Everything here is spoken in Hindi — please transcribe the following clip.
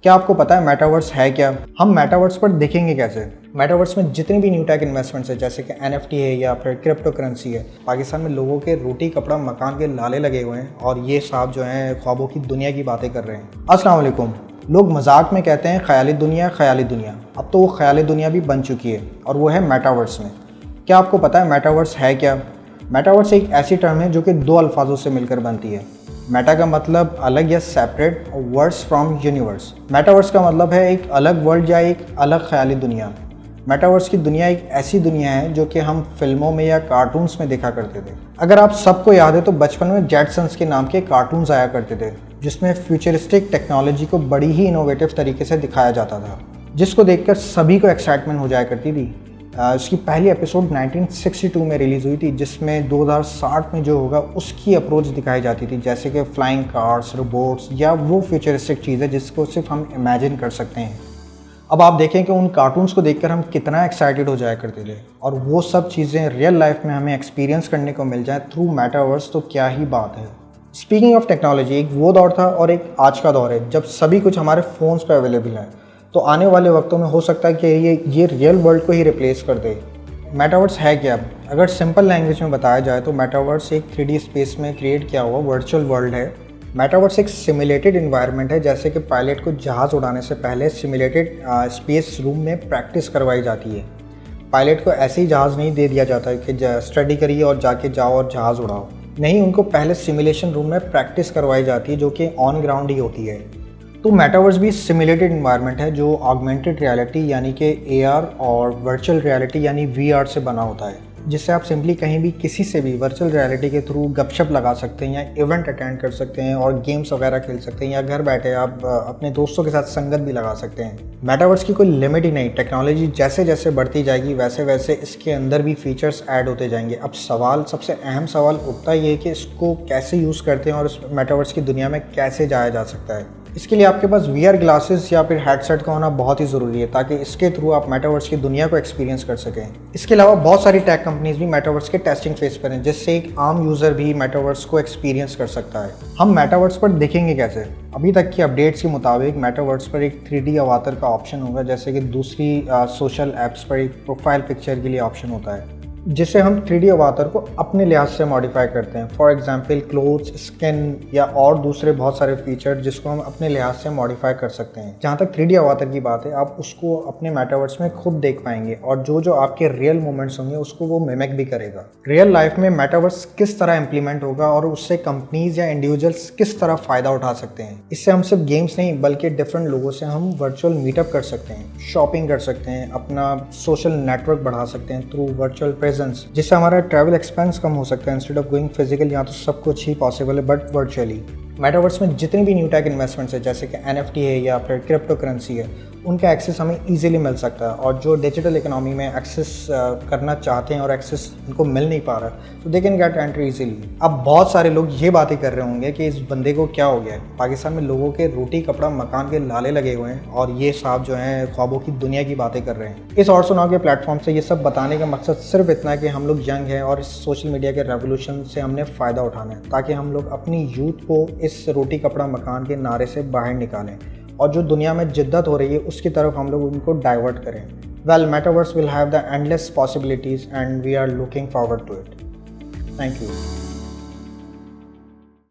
क्या आपको पता है मेटावर्स है क्या? हम मेटावर्स पर देखेंगे कैसे? मेटावर्स में जितनी भी न्यू टेक इन्वेस्टमेंट्स है जैसे कि NFT है या फिर क्रिप्टो करेंसी है, पाकिस्तान में लोगों के रोटी कपड़ा मकान के लाले लगे हुए हैं और ये साहब जो हैं ख्वाबों की दुनिया की बातें कर रहे हैं। अस्सलाम वालेकुम। लोग मजाक में कहते हैं ख्याली दुनिया ख्याली दुनिया, अब तो वो ख्याली दुनिया भी बन चुकी है और वो है मेटावर्स में। क्या आपको पता है मेटावर्स है क्या? मेटावर्स एक ऐसी टर्म है जो कि दो अल्फाजों से मिलकर बनती है। मेटा का मतलब अलग या सेपरेट, और वर्स फ्रॉम यूनिवर्स। मेटावर्स का मतलब है एक अलग वर्ल्ड या एक अलग ख्याली दुनिया। मेटावर्स की दुनिया एक ऐसी दुनिया है जो कि हम फिल्मों में या कार्टून्स में देखा करते थे। अगर आप सबको याद है तो बचपन में जेटसन्स के नाम के कार्टून्स आया करते थे जिसमें फ्यूचरिस्टिक टेक्नोलॉजी को बड़ी ही इनोवेटिव तरीके से दिखाया जाता था, जिसको देखकर सभी को एक्साइटमेंट हो जाया करती थी। इसकी पहली एपिसोड 1962 में रिलीज़ हुई थी जिसमें 2060 में जो होगा उसकी अप्रोच दिखाई जाती थी, जैसे कि फ्लाइंग कार्स, रोबोट्स या वो फ्यूचरिस्टिक चीज़ है जिसको सिर्फ हम इमेजिन कर सकते हैं। अब आप देखें कि उन कार्टून्स को देखकर हम कितना एक्साइटेड हो जाया करते थे और वो सब चीज़ें रियल लाइफ में हमें एक्सपीरियंस करने को मिल जाए थ्रू मेटावर्स, तो क्या ही बात है। स्पीकिंग ऑफ टेक्नोलॉजी, एक वो दौर था और एक आज का दौर है जब सभी कुछ हमारे फ़ोन्स पर अवेलेबल है। तो आने वाले वक्तों में हो सकता है कि ये रियल वर्ल्ड को ही रिप्लेस कर दे। मेटावर्स है क्या? अगर सिंपल लैंग्वेज में बताया जाए तो मेटावर्स एक 3D स्पेस में क्रिएट किया हुआ वर्चुअल वर्ल्ड है। मेटावर्स एक सिमुलेटेड इन्वायरमेंट है, जैसे कि पायलट को जहाज़ उड़ाने से पहले सिमुलेटेड स्पेस रूम में प्रैक्टिस करवाई जाती है। पायलट को ऐसे ही जहाज़ नहीं दे दिया जाता है कि स्टडी करिए और जाके जाओ और जहाज़ उड़ाओ। नहीं, उनको पहले सिमुलेशन रूम में प्रैक्टिस करवाई जाती है जो कि ऑन ग्राउंड ही होती है। तो मेटावर्स भी सिमुलेटेड इन्वायरमेंट है जो ऑगमेंटेड रियलिटी यानी कि AR और वर्चुअल रियलिटी यानी VR से बना होता है, जिससे आप सिंपली कहीं भी किसी से भी वर्चुअल रियलिटी के थ्रू गपशप लगा सकते हैं या इवेंट अटेंड कर सकते हैं और गेम्स वगैरह खेल सकते हैं या घर बैठे आप अपने दोस्तों के साथ संगत भी लगा सकते हैं। मेटावर्स की कोई लिमिट ही नहीं, टेक्नोलॉजी जैसे जैसे बढ़ती जाएगी वैसे वैसे इसके अंदर भी फीचर्स ऐड होते जाएंगे। अब सबसे अहम सवाल उठता ही है कि इसको कैसे यूज़ करते हैं और इस मेटावर्स की दुनिया में कैसे जाया जा सकता है। इसके लिए आपके पास VR ग्लासेस या फिर हेडसेट का होना बहुत ही ज़रूरी है ताकि इसके थ्रू आप मेटावर्स की दुनिया को एक्सपीरियंस कर सकें। इसके अलावा बहुत सारी टेक कंपनीज भी मेटावर्स के टेस्टिंग फेज पर हैं, जिससे एक आम यूज़र भी मेटावर्स को एक्सपीरियंस कर सकता है। हम मेटावर्स पर देखेंगे कैसे? अभी तक की अपडेट्स के मुताबिक मेटावर्स पर एक 3D अवातर का ऑप्शन होगा, जैसे कि दूसरी सोशल ऐप्स पर एक प्रोफाइल पिक्चर के लिए ऑप्शन होता है, जिसे हम 3D अवातर को अपने लिहाज से मॉडिफाई करते हैं। फॉर एग्जांपल क्लोथ्स, स्किन या और दूसरे बहुत सारे फीचर जिसको हम अपने लिहाज से मॉडिफाई कर सकते हैं। जहाँ तक 3D अवातर की बात है, आप उसको अपने मेटावर्स में खुद देख पाएंगे और जो आपके रियल मोमेंट्स होंगे उसको वो मिमिक भी करेगा। रियल लाइफ में मेटावर्स किस तरह इम्प्लीमेंट होगा और उससे कंपनीज या इंडिविजुअल्स किस तरह फ़ायदा उठा सकते हैं। इससे हम सिर्फ गेम्स नहीं बल्कि डिफरेंट लोगों से हम वर्चुअल मीटअप कर सकते हैं, शॉपिंग कर सकते हैं, अपना सोशल नेटवर्क बढ़ा सकते हैं थ्रू वर्चुअल जिससे हमारा ट्रैवल एक्सपेंस कम हो सकता है। इंस्टेड ऑफ गोइंग फिजिकल, यहाँ तो सब कुछ ही पॉसिबल है बट वर्चुअली। मेटावर्स में जितनी भी न्यू टेक इन्वेस्टमेंट्स है जैसे कि NFT है या फिर क्रिप्टो करेंसी है, उनका एक्सेस हमें इजीली मिल सकता है। और जो डिजिटल इकोनॉमी में एक्सेस करना चाहते हैं और एक्सेस उनको मिल नहीं पा रहा, तो they can get entry easily. अब बहुत सारे लोग ये बातें कर रहे होंगे कि इस बंदे को क्या हो गया है, पाकिस्तान में लोगों के रोटी कपड़ा मकान के लाले लगे हुए हैं और ये साहब जो हैं ख्वाबों की दुनिया की बातें कर रहे हैं। इस और सुनाओ के प्लेटफॉर्म से ये सब बताने का मकसद सिर्फ इतना है कि हम लोग यंग हैं और इस सोशल मीडिया के रेवोल्यूशन से हमने फ़ायदा उठाना है ताकि हम लोग अपनी यूथ को इस रोटी कपड़ा मकान के नारे से बाहर निकालें और जो दुनिया में जिद्दत हो रही है उसकी तरफ हम लोग उनको डाइवर्ट करें। Well, metaverse will have the endless possibilities and we are looking forward to it. Thank you.